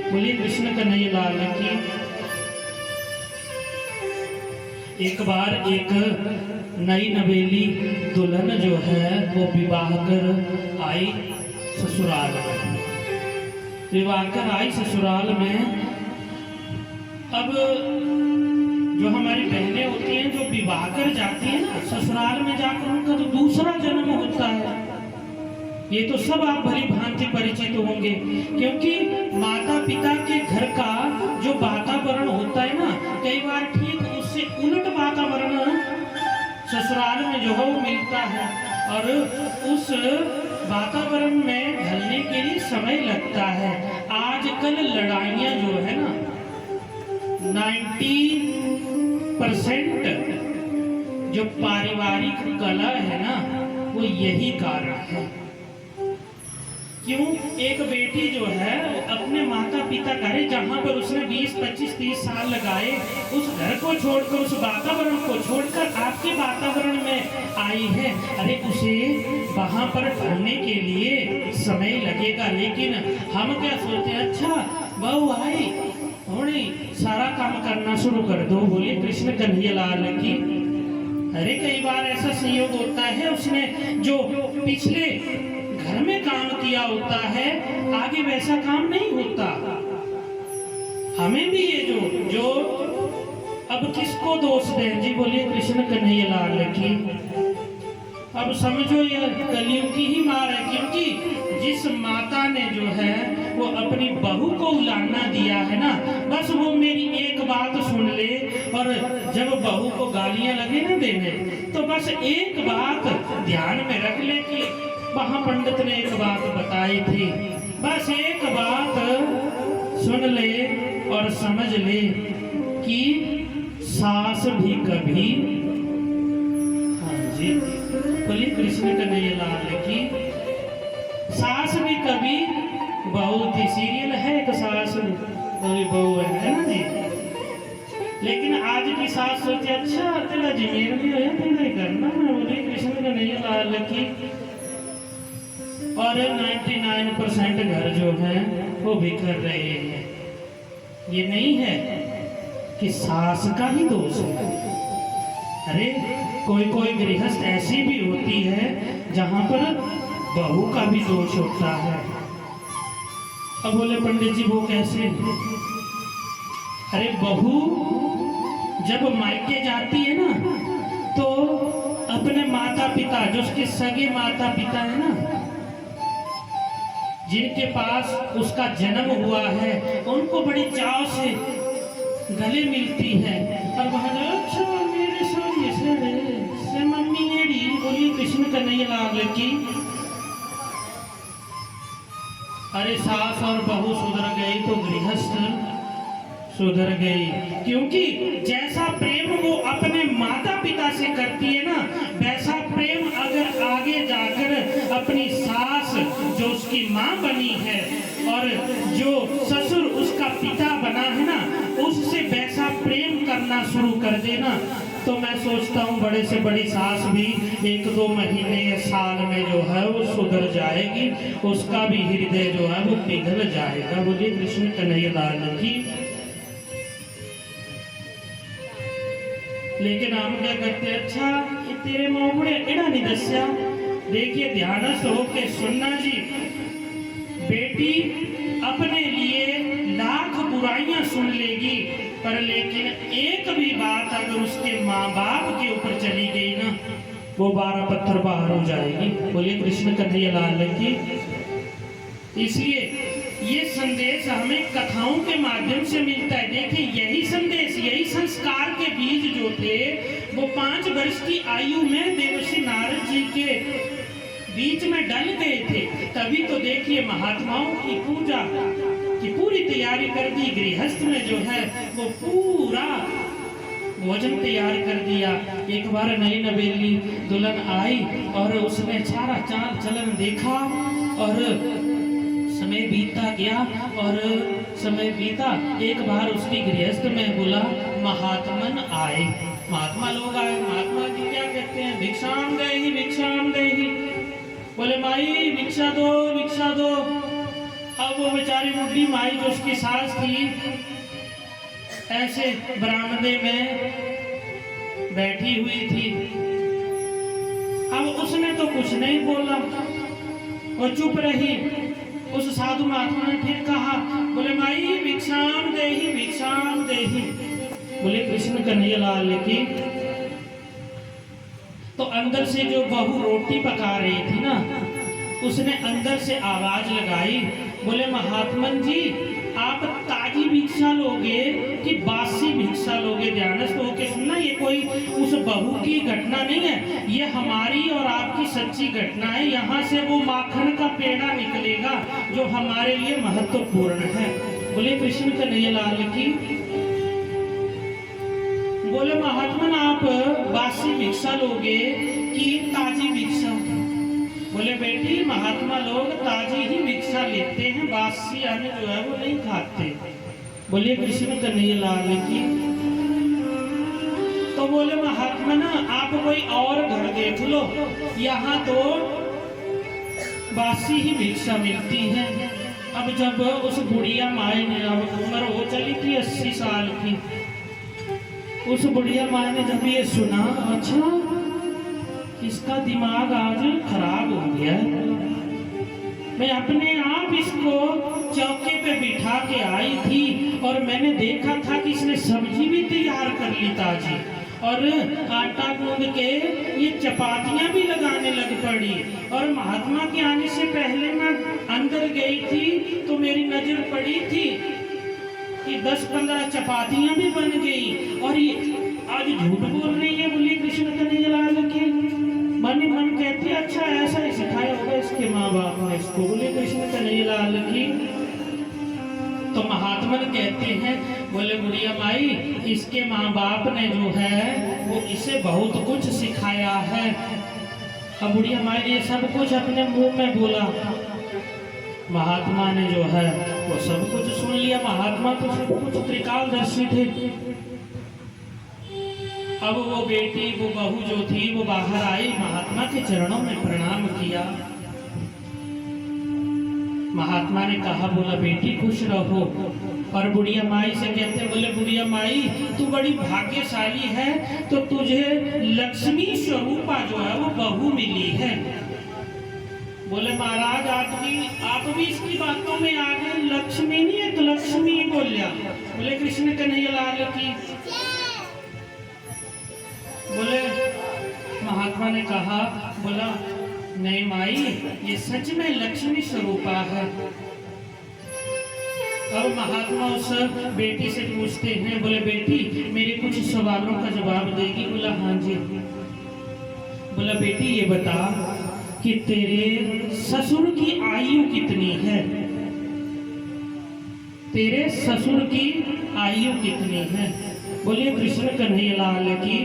बोलिए कृष्ण कन्हैया लाल की। एक बार एक नई नवेली दुल्हन जो है वो विवाह कर आई ससुराल में। विवाह कर आई ससुराल में। अब जो हमारी बहनें होती हैं जो विवाह कर जाती हैं ना ससुराल में जाकर, उनका तो दूसरा जन्म होता है। ये तो सब आप भली भांति परिचित होंगे, क्योंकि माता पिता के घर का जो वातावरण होता है ना, कई बार ठीक उससे उलट वातावरण ससुराल में जो है वो मिलता है। और उस वातावरण में ढलने के लिए समय लगता है। आजकल लड़ाइयाँ जो है ना 90% जो पारिवारिक कलह है ना वो यही कारण है। क्यों? एक बेटी जो है अपने माता पिता का जहाँ पर उसने 20, 25, 30 साल लगाए, उस घर को छोड़कर, उस वातावरण को छोड़कर आपके वातावरण में आई है। अरे उसे वहाँ पर ढलने के लिए समय लगेगा। लेकिन हम क्या सोचते हैं, अच्छा बहू आई होनी सारा काम करना शुरू कर दो। बोलिए कृष्ण कन्हैया लाल की। अरे कई बार ऐसा संयोग होता है, उसने जो पिछले घर में काम किया होता है आगे वैसा काम नहीं होता। हमें भी ये जो अब किसको दोष दें जी? बोलिए कृष्ण कन्हैया लाल की। अब समझो यह कलयुग की ही मार है, क्योंकि जिस माता ने जो है वो अपनी बहू को उलाना दिया है ना, बस वो मेरी एक बात सुन ले। और जब बहू को गालियां लगे ना देने, तो बस एक बात ध्यान में रख ले कि वहां पंडित ने एक बात बताई थी। बस एक बात सुन ले और समझ ले कि सास भी कभी, हाँ जी बोलिए कृष्ण कन्हैया लाल की, सास भी कभी बहू थी। सीरियल है एक सास कभी बहू है ना जी। लेकिन आज की सास सोचे अच्छा तेरा जमीन भी है तेरा करना। बोलिए कृष्ण कन्हैया लाल की। और 99% घर जो हैं वो बिखर रहे हैं। ये नहीं है कि सास का ही दोष है। अरे कोई कोई गृहस्थ ऐसी भी होती है जहां पर बहू का भी दोष होता है। अब बोले पंडित जी वो कैसे? अरे बहू जब मायके जाती है ना तो अपने माता पिता, जो उसके सगे माता पिता है ना, जिनके पास उसका जन्म हुआ है, उनको बड़ी चाव से गले मिलती है। और वहां अच्छा मेरे सोनिए से मम्मी एड़ी। बोलिए कृष्ण कन्हैया लाल की। अरे सास और बहू सुधर गई तो गृहस्थ सुधर गई, क्योंकि जैसा प्रेम वो अपने माता पिता से करती है ना, वैसा प्रेम अगर आगे जाकर अपनी सास जो उसकी माँ बनी है और जो ससुर उसका पिता बना है ना, उससे वैसा प्रेम करना शुरू कर देना, तो मैं सोचता हूँ बड़े से बड़ी सास भी 1-2 महीने या साल में जो है वो सुधर जाएगी। उसका भी हृदय जो है वो पिघल जाएगा। बोलिए कृष्ण कन्हैया लाल की। लेकिन हम क्या करते हैं, अच्छा ये तेरे मोहड़े एड़ा नहीं दस्या। देखिए ध्यान से होके सुनना जी। बेटी अपने लिए लाख बुराइयां सुन लेगी, पर लेकिन एक भी बात अगर उसके माँ बाप के ऊपर चली गई ना, वो 12 पत्थर बाहर हो जाएगी। बोलिए कृष्ण कन्हैया लाल की। इसलिए ये संदेश हमें कथाओं के माध्यम से मिलता है। देखिए यही संदेश, यही संस्कार के बीज जो थे वो 5 वर्ष की आयु में देवर्षि नारद जी के बीच में डल गए थे। तभी तो देखिए महात्माओं की पूजा की पूरी तैयारी कर दी। गृहस्थ में जो है वो पूरा भोजन तैयार कर दिया। एक बार नई नवेली दुल्हन आई और उसने सारा चाल चलन देखा और समय बीतता गया और समय बीता। एक बार उसकी गृहस्थ में बोला महात्मन आए, महात्मा लोग आए। महात्मा जी क्या कहते हैं, भिक्षाम देहि भिक्षाम देहि। बोले माई भिक्षा दो भिक्षा दो। अब वो बेचारी बुढ़ी माई जो उसकी सास थी ऐसे बरामदे में बैठी हुई थी। अब उसने तो कुछ नहीं बोला, वो चुप रही। उस साधु महात्मा ने फिर कहा, बोले माई भिक्षाम देहि भिक्षाम देहि। बोले कृष्ण कन्हैया लाल की। तो अंदर से जो बहू रोटी पका रही थी ना, उसने अंदर से आवाज लगाई, बोले महात्मन जी आप ताजी भिक्षा लोगे कि बासी भिक्षा लोगे? ध्यानस्थ होके सुनना, ये कोई उस बहू की घटना नहीं है, ये हमारी और आपकी सच्ची घटना है। यहाँ से वो माखन का पेड़ा निकलेगा जो हमारे लिए महत्वपूर्ण है। बोले कृष्ण कन्हैया लाल की। बोले महात्मन आप बासी भिक्षा लोगे कि ताजी भिक्षा? बोले बेटी महात्मा लोग ताजी ही भिक्षा लेते हैं, बासी अन्न जो है वो नहीं खाते। बोले कृष्ण कन्हैया लाल की। तो बोले महात्मा ना आप कोई और घर देख लो, यहाँ तो बासी ही भिक्षा मिलती है। अब जब उस बुढ़िया माई ने, अब उम्र हो चली थी 80 साल की, उस बुढ़िया माई ने जब ये सुना, अच्छा इसका दिमाग आज खराब हो गया, मैं अपने आप इसको चौके पे बिठा के आई थी और मैंने देखा था कि इसने सब्जी भी तैयार कर ली ताजी, और आटा गूंद के ये चपातियां भी लगाने लग पड़ी। और महात्मा के आने से पहले मैं अंदर गई थी तो मेरी नजर पड़ी थी कि 10-15 चपातियां भी बन गई, और ये आज झूठ बोल रही है। बोलिए कृष्ण कन्हैया लाल की। मन ही मन कहती है अच्छा ऐसा ही सिखाया होगा इसके माँ बाप ने इसको। बोले कृष्ण कन्हैया लाल की। तो महात्मा कहते हैं, बोले बुढ़िया माई इसके माँ बाप ने जो है वो इसे बहुत कुछ सिखाया है। अब बुढ़िया माई ने सब कुछ अपने मुंह में बोला, महात्मा ने जो है वो सब कुछ सुन लिया। महात्मा तो सब कुछ त्रिकालदर्शी थे। अब वो बेटी, वो बहू जो थी वो बाहर आई, महात्मा के चरणों में प्रणाम किया। महात्मा ने कहा, बोला बेटी खुश रहो। और बुढ़िया माई से कहते, बोले बुढ़िया माई तू बड़ी भाग्यशाली है, तो तुझे लक्ष्मी स्वरूपा जो है वो बहू मिली है। बोले महाराज आप भी इसकी बातों में आ गए, लक्ष्मी नहीं है तो लक्ष्मी बोलिया। बोले कृष्ण कन्हैया लाल की। बोले महात्मा ने कहा, बोला नहीं माई ये सच में लक्ष्मी स्वरूपा है। अब महात्मा उस बेटी से पूछते हैं, बोले बेटी मेरे कुछ सवालों का जवाब देगी? बोला हाँ जी। बोला बेटी ये बता कि तेरे ससुर की आयु कितनी है? तेरे ससुर की आयु कितनी है? बोले कृष्ण कन्हैया लाल की।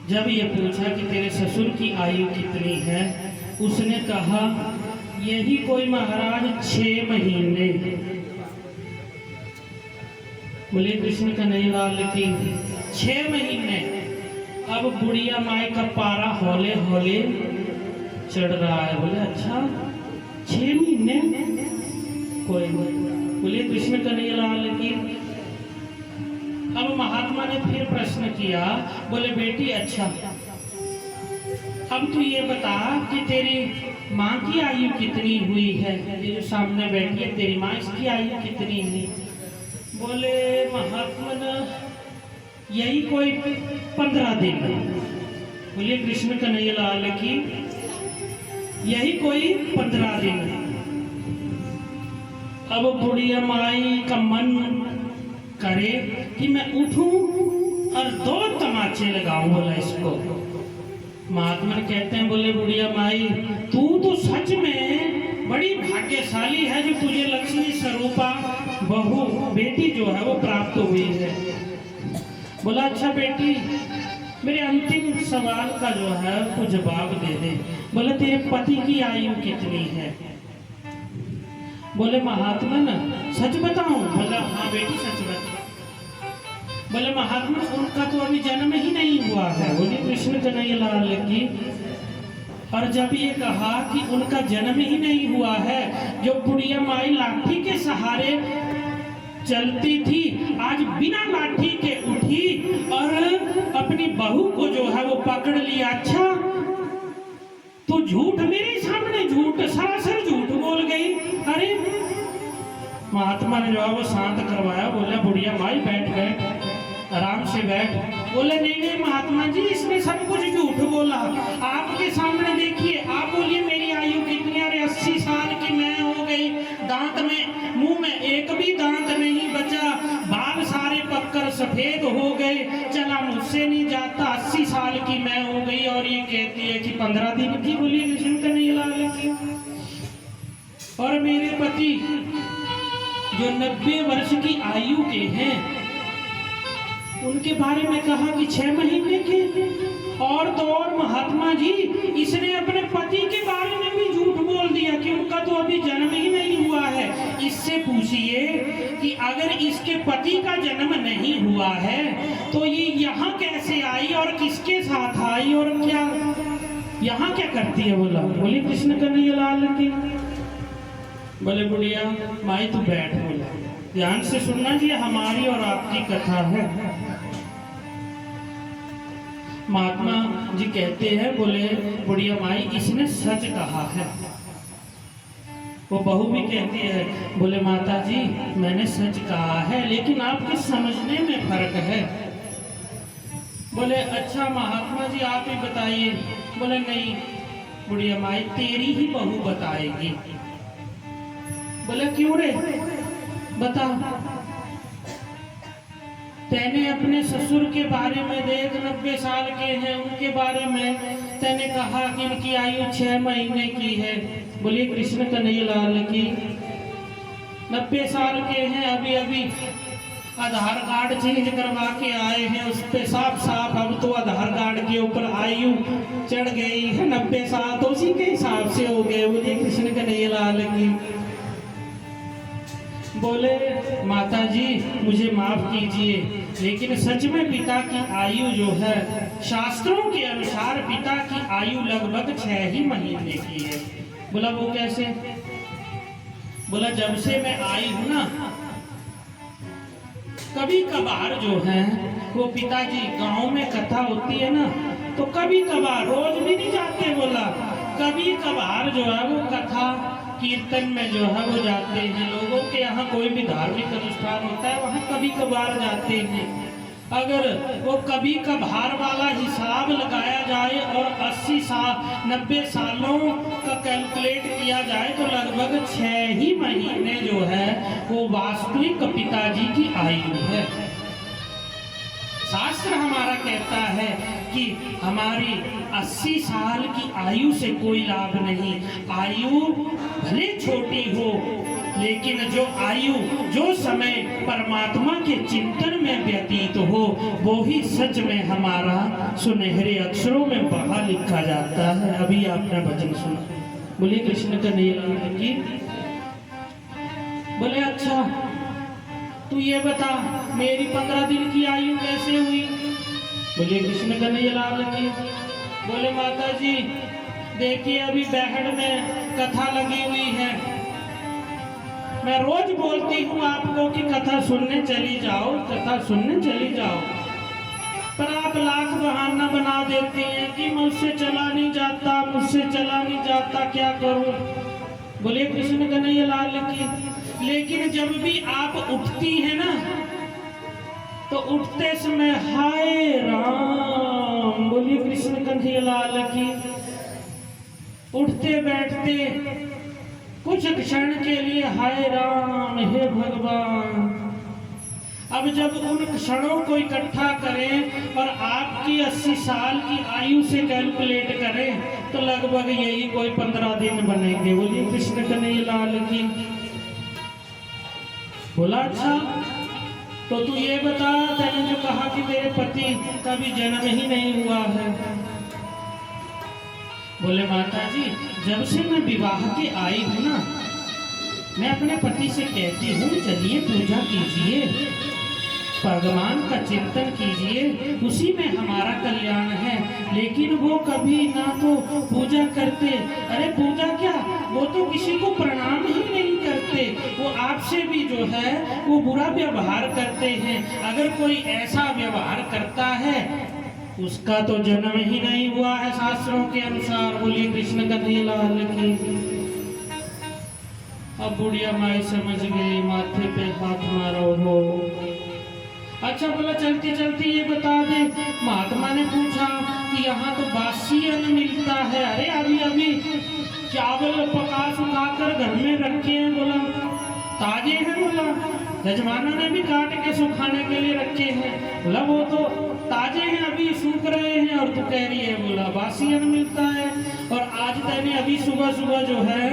जब ये पूछा कि तेरे ससुर की आयु कितनी है, उसने कहा यही कोई महाराज 6 महीने। बोले कृष्ण कन्हैया लाल की। 6 महीने। अब बुढ़िया माई का पारा हौले हौले चढ़ रहा है। बोले अच्छा 6 महीने कोई नहीं। बोले कृष्ण कन्हैया लाल की। अब महात्मा ने फिर प्रश्न किया, बोले बेटी अच्छा अब तू ये बता कि तेरी माँ की आयु कितनी हुई है? ये जो सामने बैठी है तेरी माँ, इसकी आयु कितनी है? बोले महात्मा यही कोई 15 दिन। बोलिए कृष्ण कन्हैया लाल की। यही कोई 15 दिन। अब बुढ़िया माई का मन करे कि मैं उठूं और 2 तमाचे लगाऊं। बोला इसको। महात्मा कहते हैं, बोले बुढ़िया माई तू तो सच में बड़ी भाग्यशाली है जो तुझे लक्ष्मी स्वरूपा बहू बेटी जो है वो प्राप्त हुई है। बोला अच्छा बेटी मेरे अंतिम सवाल का जो है वो जवाब दे दे। बोले तेरे पति की आयु कितनी है? बोले महात्मा ना सच बताऊं? बोला हाँ बेटी सच बता। बोले महात्मा उनका तो अभी जन्म ही नहीं हुआ है। बोले कृष्ण कन्हैया लाल की। और जब ये कहा कि उनका जन्म ही नहीं हुआ है, जो बुढ़िया माई लाठी के सहारे चलती थी, आज बिना लाठी के उठी और अपनी बहू को जो है वो पकड़ लिया। अच्छा तो झूठ, मेरे सामने झूठ, सरासर झूठ बोल गई। अरे महात्मा ने जो है वो शांत करवाया, बोला बुढ़िया माई बैठ बैठ, आराम से बैठ। बोले नहीं नहीं महात्मा जी, इसने सब कुछ झूठ बोला, आपके सामने देखिए। आप बोलिए मेरी आयु कितनी? अरे 80 साल की मैं हो गई, दांत में, मुंह में एक भी दांत नहीं बचा, बाल सारे पककर सफेद हो गए, चला मुझसे नहीं जाता, 80 साल की मैं हो गई। और ये कहती है कि 15 दिन की। बोलिए कृष्ण कन्हैया लाल की। और मेरे पति जो 90 वर्ष की आयु के हैं, उनके बारे में कहा कि 6 महीने के। और तो और महात्मा जी, इसने अपने पति के बारे में भी झूठ बोल दिया कि उनका तो अभी जन्म ही नहीं हुआ है। इससे पूछिए कि अगर इसके पति का जन्म नहीं हुआ है तो ये यहाँ कैसे आई और किसके साथ आई और क्या यहाँ क्या करती है? बोला, बोले कृष्ण कन्हैया लाल की। बोले बुढ़िया माई तू बैठ। बोला ध्यान से सुनना जी, हमारी और आपकी कथा है। महात्मा जी कहते हैं, बोले बुढ़िया माई इसने सच कहा है। वो बहू भी कहती है, बोले माता जी मैंने सच कहा है, लेकिन आपके समझने में फर्क है। बोले अच्छा महात्मा जी आप ही बताइए। बोले नहीं बुढ़िया माई, तेरी ही बहू बताएगी। बोले क्यों रे, बता। तैने अपने ससुर के बारे में देख, 90 साल के हैं, उनके बारे में तैने कहा कि उनकी आयु 6 महीने की है। बोलिए कृष्ण कन्हैया लाल की। 90 साल के हैं, अभी अभी आधार कार्ड चेंज करवा के आए हैं, उस पे साफ साफ अब तो आधार कार्ड के ऊपर आयु चढ़ गई है, 90 साल तो उसी के हिसाब से हो गए। बोलिए कृष्ण कन्हैया लाल की। बोले माता जी मुझे माफ कीजिए, लेकिन सच में पिता की आयु जो है, शास्त्रों के अनुसार पिता की आयु लगभग 6 ही महीने की है। बोला वो कैसे? बोला जब से मैं आई हूं ना, कभी कभार जो है वो पिताजी, गांव में कथा होती है ना, तो कभी कभार, रोज भी नहीं जाते। बोला कभी कभार जो है वो कथा कीर्तन में जो है वो जाते हैं। लोगों के यहाँ कोई भी धार्मिक अनुष्ठान होता है, वहाँ कभी कभार जाते हैं। अगर वो कभी कभार वाला हिसाब लगाया जाए और 80 साल 90 सालों का कैलकुलेट किया जाए तो लगभग 6 ही महीने जो है वो वास्तविक पिताजी की आयु है। शास्त्र हमारा कहता है कि हमारी 80 साल की आयु से कोई लाभ नहीं। आयु भले छोटी हो, लेकिन जो आयु, जो समय परमात्मा के चिंतन में व्यतीत हो, वो ही सच में हमारा सुनहरे अक्षरों में बहा लिखा जाता है। अभी आपने वचन सुना। बोलिए कृष्ण कन्हैया लाल की। बोले अच्छा तू ये बता मेरी 15 दिन की आयु कैसे हुई? बोले कृष्ण कन्हैया लाल की। बोले माता जी देखिए अभी बैहड़ में कथा लगी हुई है, मैं रोज बोलती हूँ आपको कि कथा सुनने चली जाओ, कथा सुनने चली जाओ, पर आप लाख बहाना बना देती हैं कि मुझसे चला नहीं जाता, मुझसे चला नहीं जाता, क्या करूँ? बोले कृष्ण कन्हैया लाल की। लेकिन जब भी आप उठती हैं ना, तो उठते समय हाय राम, बोलिए कृष्ण कन्हैया लाल की। उठते बैठते कुछ क्षण के लिए हाय राम, हे भगवान। अब जब उन क्षणों को इकट्ठा करें और आपकी 80 साल की आयु से कैलकुलेट करें तो लगभग यही कोई 15 दिन बनेंगे। बोलिए कृष्ण कन्हैया लाल की। बोला अच्छा तो तू ये बता, तैने जो कहा कि तेरे पति का भी जन्म ही नहीं हुआ है। बोले माता जी जब से मैं विवाह के आई हूं ना, मैं अपने पति से कहती हूँ चलिए पूजा कीजिए, भगवान का चिंतन कीजिए, उसी में हमारा कल्याण है। लेकिन वो कभी ना तो पूजा करते, अरे पूजा क्या, वो तो किसी को प्रणाम ही नहीं करते, वो आपसे भी जो है वो बुरा व्यवहार करते हैं। अगर कोई ऐसा व्यवहार करता है उसका तो जन्म ही नहीं हुआ है शास्त्रों के अनुसार। बोलिए कृष्ण कन्हैया लाल की। अब बुढ़िया माई समझ गई, माथे पे हाथ मारो हो। अच्छा बोला चलती चलती ये बता दे, महात्मा ने पूछा कि यहाँ तो बासी अन्न मिलता है। अरे अभी अभी चावल पका सुखा कर घर में रखे हैं। बोला ताजे हैं। बोला यजमाना ने भी काट के सुखाने के लिए रखे हैं। बोला वो तो ताजे हैं, अभी सूख रहे हैं और तू कह रही है बोला बासी अन्न मिलता है। और आज मैंने अभी सुबह सुबह जो है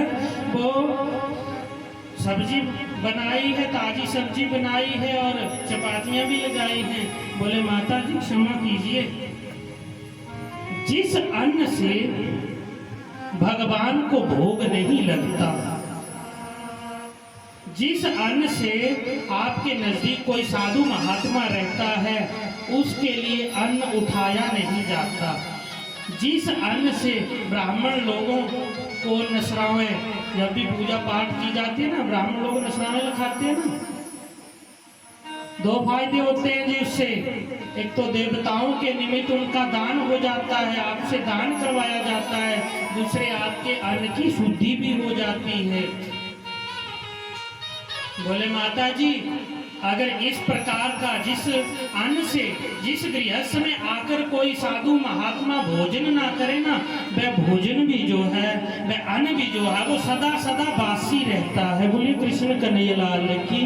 वो सब्जी बनाई है, ताजी सब्जी बनाई है और चपातियां भी लगाई हैं। बोले माता जी क्षमा कीजिए, जिस अन्न से भगवान को भोग नहीं लगता, जिस अन्न से आपके नजदीक कोई साधु महात्मा रहता है, उसके लिए अन्न उठाया नहीं जाता। जिस अन्न से ब्राह्मण लोगों को नसरावे, जब भी पूजा पाठ की जाती है ना, ब्राह्मण लोग नसरावे खाते हैं ना, दो फायदे होते हैं जी उससे। एक तो देवताओं के निमित्त उनका दान हो जाता है, आपसे दान करवाया जाता है। दूसरे आपके अन्न की शुद्धि भी हो जाती है। बोले माता जी अगर इस प्रकार का जिस अन्न से, जिस गृहस्थ में आकर कोई साधु महात्मा भोजन ना करे ना, वह भोजन भी जो है, वह अन्न भी जो है वो सदा सदा बासी रहता है। बोलिए कृष्ण कन्हैया लाल की।